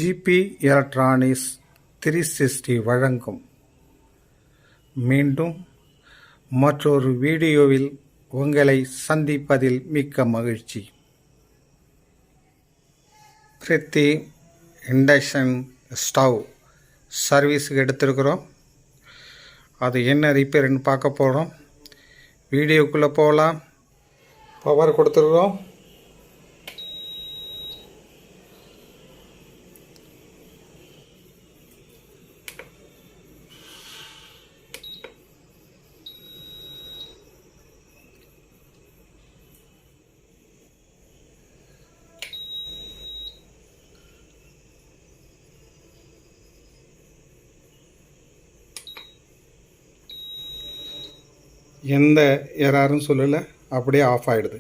GB electronics 360 வழங்கும் மீண்டும் மற்றொரு வீடியோவில் உங்களை சந்திப்பதில் மிக்க மகிழ்ச்சி. பிரீத்தி இண்டக்ஷன் ஸ்டவ் சர்வீஸுக்கு எடுத்துருக்குறோம். அது என்ன ரிப்பேர்னு பார்க்க போகிறோம். வீடியோக்குள்ளே போகலாம். பவர் கொடுத்துருக்குறோம். எந்த எரரும் சொல்லலை, அப்படியே ஆஃப் ஆகிடுது.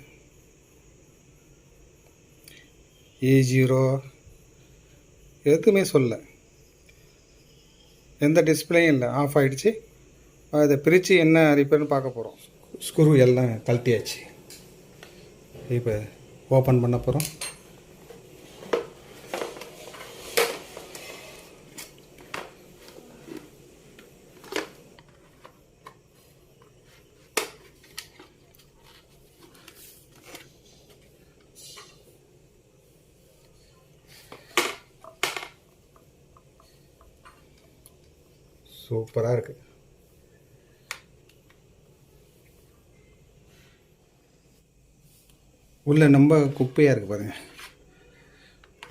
E0 எதுவுமே சொல்ல, எந்த டிஸ்பிளேயும் இல்லை, ஆஃப் ஆகிடுச்சு. அதை பிரித்து என்ன ரிப்பேர்னு பார்க்க போகிறோம். ஸ்க்ரூ எல்லாம் கழட்டியாச்சு. இப்போ ஓப்பன் பண்ண போகிறோம். சூப்பராக இருக்குது. உள்ள ரொம்ப குப்பையாக இருக்குது பாருங்கள்.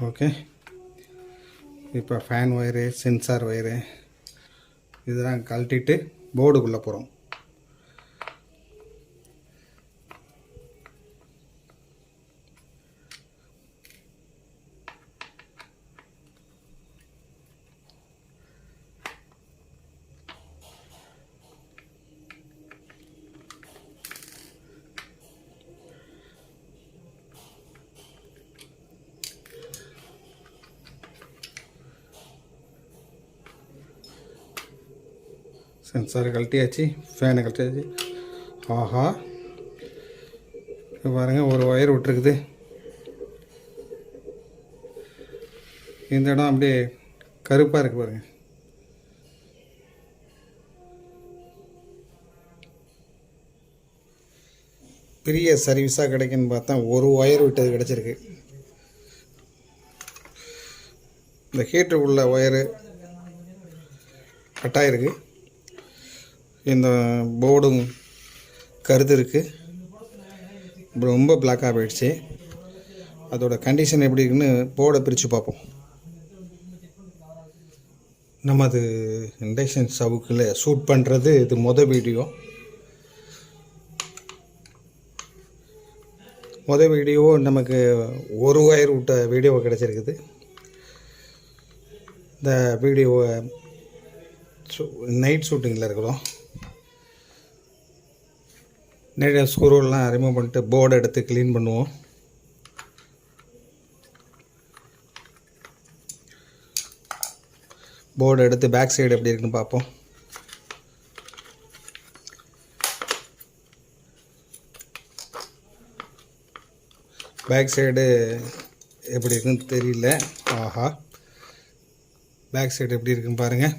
ஓகே, இப்போ ஃபேன் ஒயரு, சென்சார் ஒயரு இதெல்லாம் கழட்டிட்டு போர்டுக்குள்ளே போகிறோம். சென்சார் கழட்டியாச்சு, ஃபேனை கழட்டியாச்சு. ஆஹா, பாருங்கள், ஒரு ஒயர் விட்டுருக்குது. இந்த இடம் அப்படியே கருப்பாக இருக்குது பாருங்கள். பெரிய சர்வீஸாக கிடைக்குன்னு பார்த்தா ஒரு ஒயர் விட்டது கிடச்சிருக்கு. இந்த ஹீட்டர் உள்ள ஒயரு கட்டாயிருக்கு. இந்த போர்டும் கருது இருக்குது, ரொம்ப பிளாக்காக போயிடுச்சு. அதோட கண்டிஷன் எப்படி இருக்குன்னு போர்டை பிரித்து பார்ப்போம். நம்ம அது இண்டக்ஷன் ஸ்டவ்வுக்குள்ள ஷூட் பண்ணுறது இது மொதல் வீடியோ நமக்கு ஒரு ஒயர் விட்ட வீடியோ கிடச்சிருக்குது. இந்த வீடியோவை நைட் ஷூட்டிங்கில் இருக்கிறோம். நிறைய ஸ்க்ரூலாம் ரிமூவ் பண்ணிட்டு போர்டை எடுத்து க்ளீன் பண்ணுவோம். போர்டை எடுத்து பேக் சைடு எப்படி இருக்குன்னு பார்ப்போம். பேக் சைடு எப்படி இருக்குன்னு தெரியல. ஆஹா, பேக் சைடு எப்படி இருக்குன்னு பாருங்கள்.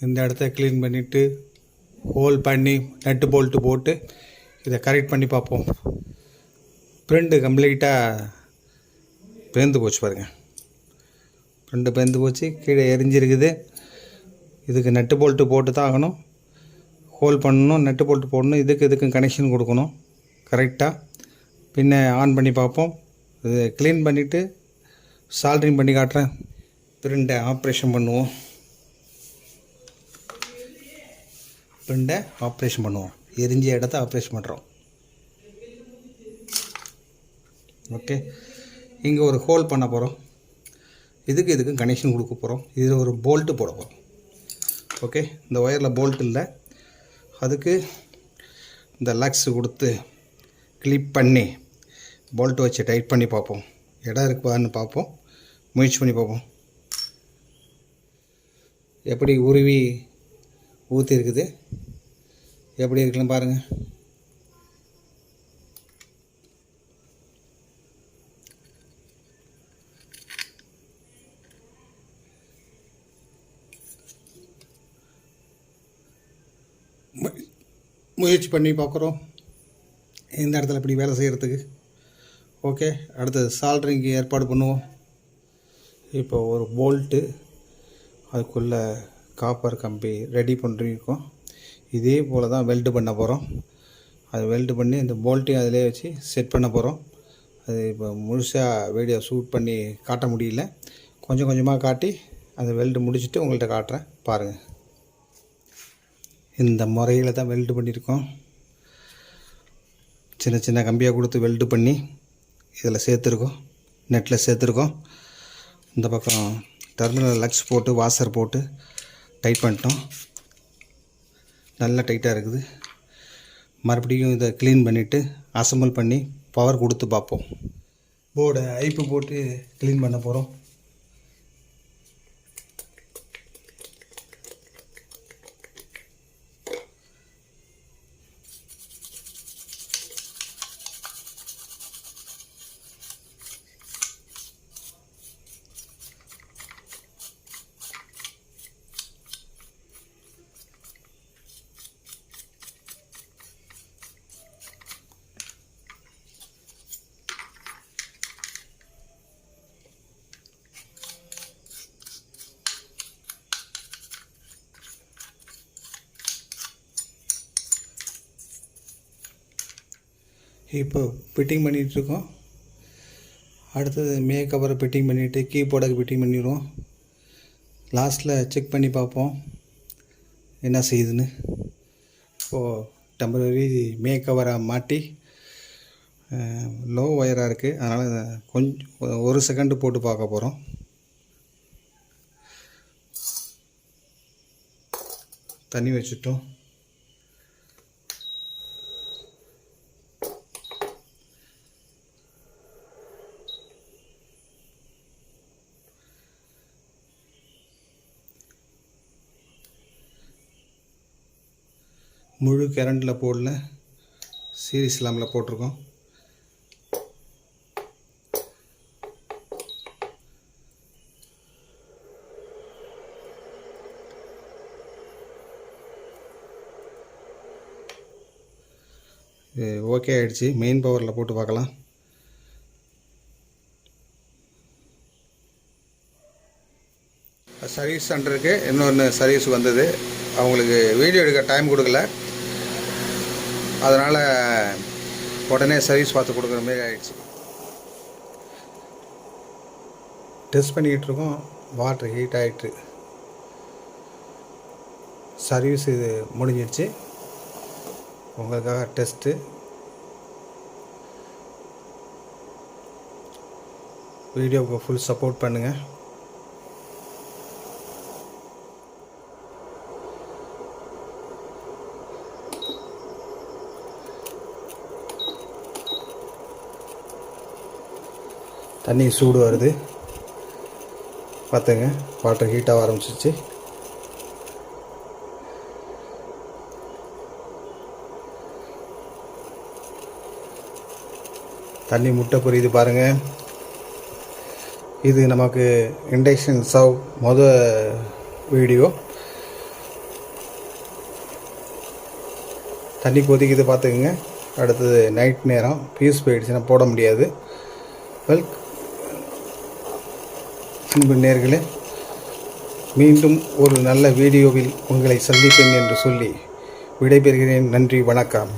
இந்த இடத்த க்ளீன் பண்ணிவிட்டு ஹோல் பண்ணி நட்டு போல்ட்டு போட்டு இதை கரெக்ட் பண்ணி பார்ப்போம். ப்ரிண்ட்டு கம்ப்ளீட்டாக பேர்ந்து போச்சு பாருங்கள். ப்ரிண்ட்டு பேர்ந்து போச்சு, கீழே எரிஞ்சிருக்குது. இதுக்கு நட்டு போல்ட்டு போட்டு தான் ஆகணும். ஹோல் பண்ணணும், நட்டு போல்ட்டு போடணும். இதுக்கும் கனெக்ஷன் கொடுக்கணும் கரெக்டாக. பின்ன ஆன் பண்ணி பார்ப்போம். இது க்ளீன் பண்ணிவிட்டு சால்ட்ரிங் பண்ணி காட்டுறேன். ப்ரிண்ட்டை ஆப்ரேஷன் பண்ணுவோம். ப்ரிண்ட்டை ஆப்ரேஷன் பண்ணுவோம். எரிஞ்ச இடத்த ஆப்ரேஷன் பண்ணுறோம். ஓகே, இங்கே ஒரு ஹோல் பண்ண போகிறோம். இதுக்கும் கனெக்ஷன் கொடுக்க போகிறோம். இதில் ஒரு போல்ட்டு போட போகிறோம். ஓகே, இந்த ஒயரில் போல்ட் இல்லை, அதுக்கு இந்த லக்ஸ் கொடுத்து கிளிப் பண்ணி போல்ட்டு வச்சு டைட் பண்ணி பார்ப்போம். இடம் இருக்குதான்னு பார்ப்போம், முயற்சி பண்ணி பார்ப்போம். எப்படி உருவி ஊற்றி இருக்குது, எப்படி இருக்குன்னு பாருங்கள். முயற்சி பண்ணி பார்க்குறோம் இந்த இடத்துல இப்படி வேலை செய்கிறதுக்கு. ஓகே, அடுத்தது சால்ட்ரிங்கு ஏற்பாடு பண்ணுவோம். இப்போ ஒரு போல்ட்டு அதுக்குள்ளே காப்பர் கம்பி ரெடி பண்ணிருக்கோம். இதே போல் தான் வெல்டு பண்ண போகிறோம். அது வெல்டு பண்ணி இந்த போல்ட்டையும் அதிலே வச்சு செட் பண்ண போகிறோம். அது இப்போ முழுசாக வீடியோ ஷூட் பண்ணி காட்ட முடியல, கொஞ்சம் கொஞ்சமாக காட்டி அந்த வெல்டு முடிச்சுட்டு உங்கள்கிட்ட காட்டுறேன் பாருங்கள். இந்த முறையில் தான் வெல்டு பண்ணியிருக்கோம். சின்ன சின்ன கம்பியாக கொடுத்து வெல்டு பண்ணி இதில் சேர்த்துருக்கோம், நெட்டில் சேர்த்துருக்கோம். இந்த பக்கம் டெர்மினல் லக்ஸ் போட்டு வாஷர் போட்டு டைட் பண்ணிட்டோம். நல்லா டைட்டாக இருக்குது. மறுபடியும் இதை க்ளீன் பண்ணிவிட்டு அசம்பிள் பண்ணி பவர் கொடுத்து பார்ப்போம். போர்டை ஐப்பு போட்டு க்ளீன் பண்ண போகிறோம். இப்போ ஃபிட்டிங் பண்ணிகிட்ருக்கோம். அடுத்தது கவரை ஃபிட்டிங் பண்ணிவிட்டு கீபோர்டுக்கு ஃபிட்டிங் பண்ணிடுவோம். லாஸ்ட்டில் செக் பண்ணி பார்ப்போம் என்ன செய்யுதுன்னு. இப்போது டெம்பரரி கவரை மாட்டி லோ ஒயராக இருக்குது, அதனால் கொஞ்சம் 1 செகண்டு போட்டு பார்க்க போகிறோம். தண்ணி வச்சுட்டோம். முழு கரண்டில் போடல, சீரிஸ் லாம்பில் போட்டிருக்கோம். ஓகே ஆகிடுச்சு. மெயின் பவரில் போட்டு பார்க்கலாம். சர்வீஸ் சென்டருக்கு இன்னொன்று சர்வீஸ் வந்தது. அவங்களுக்கு வீடியோ எடுக்க டைம் கொடுக்கல, அதனால் உடனே சர்வீஸ் பார்த்து கொடுக்குற மாரி ஆகிடுச்சு. டெஸ்ட் பண்ணிக்கிட்டுருக்கோம். வாட்டர் ஹீட் ஆகிட்டு சர்வீஸ் இது முடிஞ்சிடுச்சு. உங்களுக்காக டெஸ்ட்டு. வீடியோவுக்கு ஃபுல் சப்போர்ட் பண்ணுங்கள். தண்ணி சூடு வருது பார்த்துங்க. வாட்டர் ஹீட்டாக ஆரம்பிச்சிச்சு. தண்ணி முட்டை பொரியுது பாருங்கள். இது நமக்கு இண்டக்ஷன் ஸ்டவ் வீடியோ. தண்ணி கொதிக்குது பார்த்துக்குங்க. அடுத்தது நைட் நேரம் ஃபியூஸ் போயிடுச்சுன்னா போட முடியாது. அன்பு நேயர்களே, மீண்டும் ஒரு நல்ல வீடியோவில் உங்களை சந்திப்பேன் என்று சொல்லி விடைபெறுகிறேன். நன்றி, வணக்கம்.